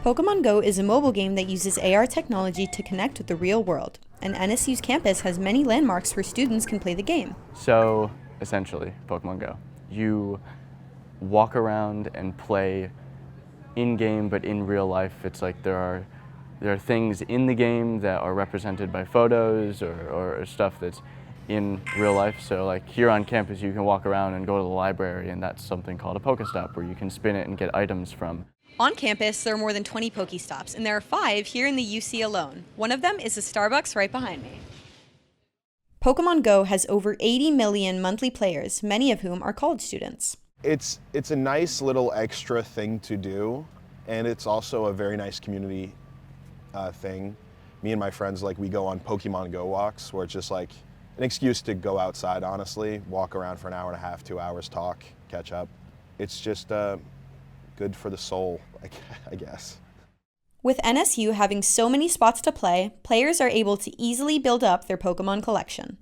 Pokemon Go is a mobile game that uses AR technology to connect with the real world, and NSU's campus has many landmarks where students can play the game. So, essentially, Pokemon Go. You walk around and play in-game, but in real life, it's like there are things in the game that are represented by photos or stuff that's in real life. So like here on campus, you can walk around and go to the library, and that's something called a Pokestop, where you can spin it and get items from. On campus, there are more than 20 Pokestops, and there are 5 here in the UC alone. One of them is a Starbucks right behind me. Pokemon Go has over 80 million monthly players, many of whom are college students. It's a nice little extra thing to do, and it's also a very nice community thing. Me and my friends, we go on Pokemon Go walks, where it's just like an excuse to go outside, honestly, walk around for an hour and a half, 2 hours, talk, catch up. It's just good for the soul, I guess. With NSU having so many spots to play, players are able to easily build up their Pokemon collection.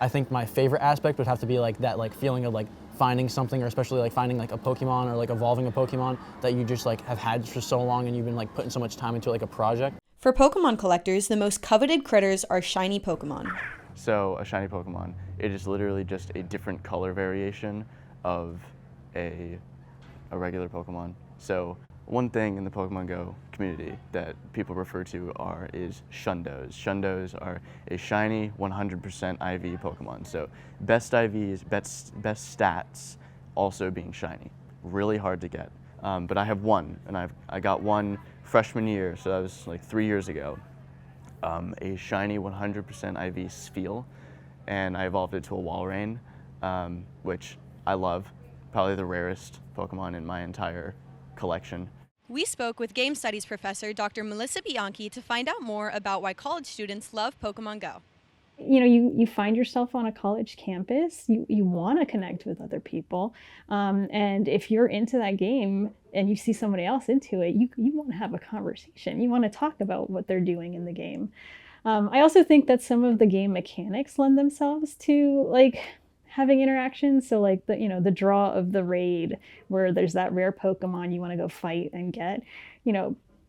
I think my favorite aspect would have to be that feeling of finding something, or especially finding a Pokemon or evolving a Pokemon that you just have had for so long and you've been putting so much time into a project. For Pokemon collectors, the most coveted critters are shiny Pokemon. So a shiny Pokemon, it is literally just a different color variation of a regular Pokemon. So one thing in the Pokemon Go community that people refer to is Shundos. Shundos are a shiny 100% IV Pokemon. So best IVs, best stats, also being shiny. Really hard to get. But I have one, and I got one freshman year, so that was 3 years ago. A shiny 100% IV Spheal, and I evolved it to a Walrein, which I love. Probably the rarest Pokemon in my entire collection. We spoke with game studies professor Dr. Melissa Bianchi to find out more about why college students love Pokemon Go. You find yourself on a college campus, you want to connect with other people, and if you're into that game and you see somebody else into it, you want to have a conversation. You want to talk about what they're doing in the game. I also think that some of the game mechanics lend themselves to having interactions. So the draw of the raid, where there's that rare Pokemon you want to go fight and get,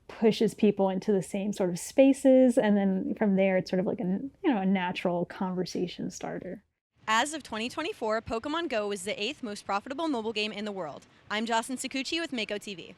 pushes people into the same sort of spaces, and then from there it's sort of a natural conversation starter. As of 2024, Pokemon Go is the 8th most profitable mobile game in the world. I'm Jocelyn Saccucci with Mako TV.